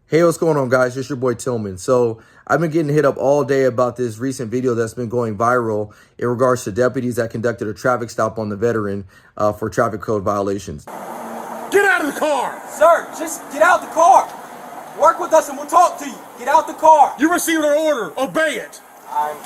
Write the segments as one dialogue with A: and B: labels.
A: Hey, what's going on, guys? It's your boy Tillman. So I've been getting hit up all day about this recent video that's been going viral in regards to deputies that conducted a traffic stop on the veteran for traffic code violations.
B: Get out of the car!
C: Sir, just get out the car. Work with us and we'll talk to you. Get out the car.
B: You received an order. Obey it.
D: I'm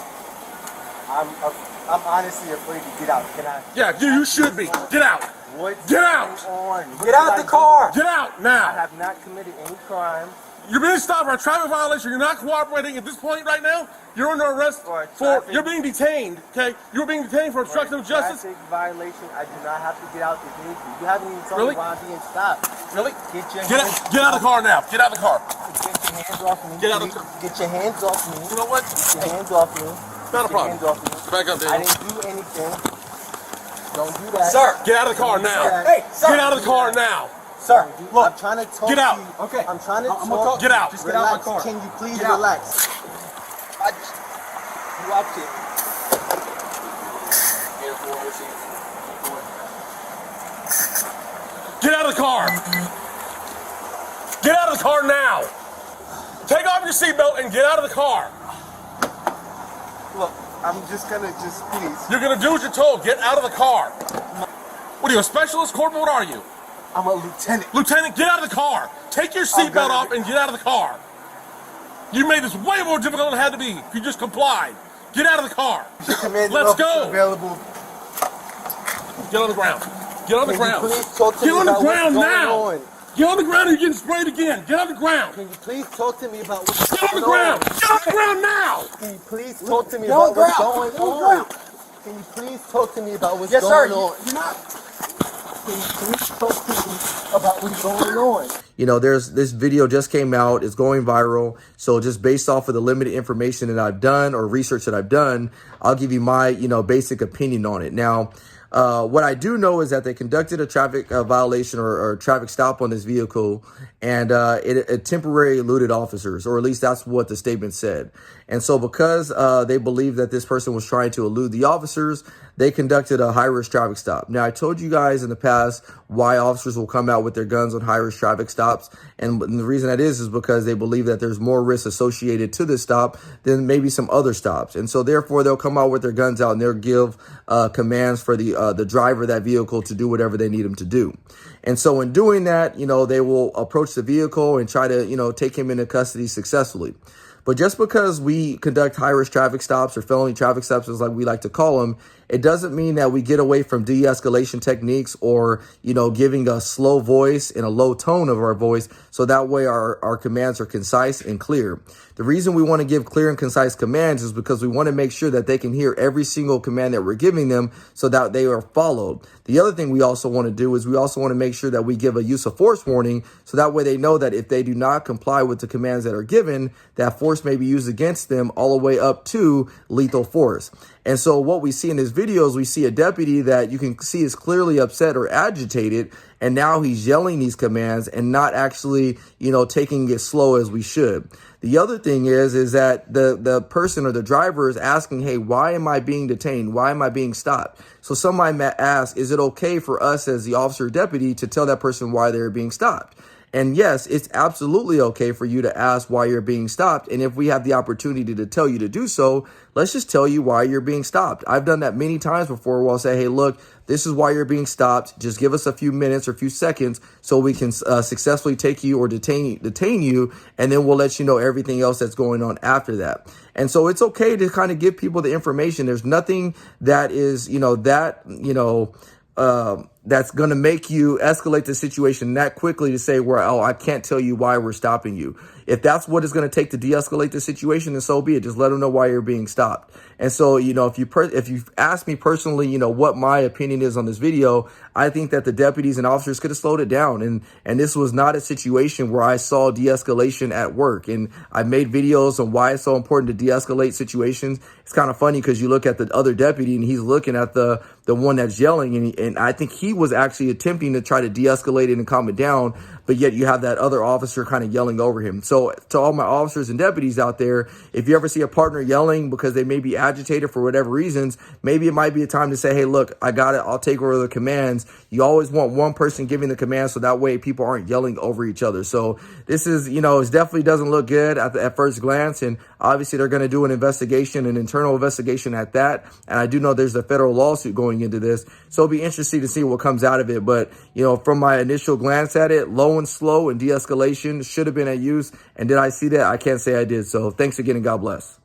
D: honestly afraid to get out. Can I?
B: Yeah, you should be. Get out.
D: What's
B: Get out.
D: going on?
C: Get out the car.
B: Get out
D: I
B: now.
D: have not committed any crime.
B: You're being stopped for a traffic violation. You're not cooperating at this point right now. You're under arrest
D: For a
B: for.
D: traffic-
B: You're being detained. Okay, you're being detained for obstruction of justice.
D: Traffic violation. I do not have to get out the vehicle. You haven't even told
B: Really?
D: me why I'm being stopped.
B: Really?
D: Get your
B: Get
D: hands.
B: out. Get out of the car now. Get out of the car.
D: Get your hands off me.
B: Get out of
D: please.
B: the-
D: Get your hands off me.
B: You know what?
D: Get your hands off me.
B: Not a
D: Get your
B: problem.
D: hands off me.
B: Back up,
D: I
B: Daniel.
D: didn't do anything. Don't do that.
C: Sir.
B: Get out of the car now.
C: Hey, sir.
B: Get out of the car now.
C: Sir, look.
D: I'm trying to talk
B: Get out.
D: to you.
C: Okay.
D: I'm trying to
C: I'm
D: talk.
C: gonna talk.
B: Get out.
C: Just get out
D: Relax.
C: my car.
D: Can you please
C: Get out.
D: relax? You watch it.
B: Get out of the car. Get out of the car now. Take off your seatbelt and get out of the car.
D: Look, I'm just gonna please.
B: You're gonna do what you're told. Get out of the car. What are you, a specialist, corporal? What are you?
D: I'm a lieutenant.
B: Lieutenant, get out of the car. Take your
D: I'm
B: seatbelt
D: gonna-
B: off and get out of the car. You made this way more difficult than it had to be if you just complied. Get out of the car.
D: Commanding
B: Let's
D: officer
B: go.
D: Available.
B: Get on the ground. Get on the
D: Can
B: ground.
D: you please talk to
B: Get
D: me
B: on the
D: about what's
B: ground
D: going
B: now.
D: on?
B: Get on the ground or you're getting sprayed again. Get on the ground.
D: Can you please talk to me about what's
B: Get on
D: going
B: the ground.
D: on?
B: Get on the ground now.
D: Can you please talk to me
C: Get on
D: about
C: the
D: what's
C: ground.
D: going
C: Get on the
D: on?
C: ground.
D: Can you please talk to me about what's
C: Yes, sir.
D: going on?
C: You're not.
D: Can you please talk to me about what's going on?
A: You know, there's this video just came out. It's going viral. So just based off of the limited information that I've done or research that I've done, I'll give you my, basic opinion on it. Now, what I do know is that they conducted a traffic violation or traffic stop on this vehicle, and it temporarily eluded officers, or at least that's what the statement said. And so because they believe that this person was trying to elude the officers, they conducted a high-risk traffic stop. Now, I told you guys in the past why officers will come out with their guns on high-risk traffic stops. And the reason that is because they believe that there's more risk associated to this stop than maybe some other stops. And so therefore, they'll come out with their guns out and they'll give commands for the driver of that vehicle to do whatever they need him to do. And so in doing that, they will approach the vehicle and try to, take him into custody successfully. But just because we conduct high-risk traffic stops or felony traffic stops, as like we like to call them, it doesn't mean that we get away from de-escalation techniques or, giving a slow voice and a low tone of our voice. So that way our commands are concise and clear. The reason we want to give clear and concise commands is because we want to make sure that they can hear every single command that we're giving them so that they are followed. The other thing we also want to do is we also want to make sure that we give a use of force warning so that way they know that if they do not comply with the commands that are given, that force may be used against them all the way up to lethal force. And so what we see in this video is we see a deputy that you can see is clearly upset or agitated. And now he's yelling these commands and not actually, taking it slow as we should. The other thing is that the person or the driver is asking, hey, why am I being detained? Why am I being stopped? So somebody might ask, is it okay for us as the officer or deputy to tell that person why they're being stopped? And yes, it's absolutely okay for you to ask why you're being stopped. And if we have the opportunity to tell you to do so, let's just tell you why you're being stopped. I've done that many times before where I'll say, hey, look, this is why you're being stopped. Just give us a few minutes or a few seconds so we can successfully take you or detain you. And then we'll let you know everything else that's going on after that. And so it's okay to kind of give people the information. There's nothing that is, that's going to make you escalate the situation that quickly to say, well, I can't tell you why we're stopping you. If that's what it's going to take to de-escalate the situation, then so be it. Just let them know why you're being stopped. And so, if you ask me personally, what my opinion is on this video, I think that the deputies and officers could have slowed it down. And this was not a situation where I saw de-escalation at work. And I made videos on why it's so important to de-escalate situations. It's kind of funny because you look at the other deputy and he's looking at the one that's yelling. And I think he was actually attempting to try to de-escalate it and calm it down. but yet you have that other officer kind of yelling over him. So to all my officers and deputies out there, if you ever see a partner yelling because they may be agitated for whatever reasons, maybe it might be a time to say, hey, look, I got it. I'll take over the commands. You always want one person giving the command so that way people aren't yelling over each other. So this is, it definitely doesn't look good at first glance. And obviously they're going to do an investigation, an internal investigation at that. And I do know there's a federal lawsuit going into this. So it'll be interesting to see what comes out of it. But, from my initial glance at it, low and slow and de-escalation should have been at use. And did I see that? I can't say I did. So thanks again and God bless.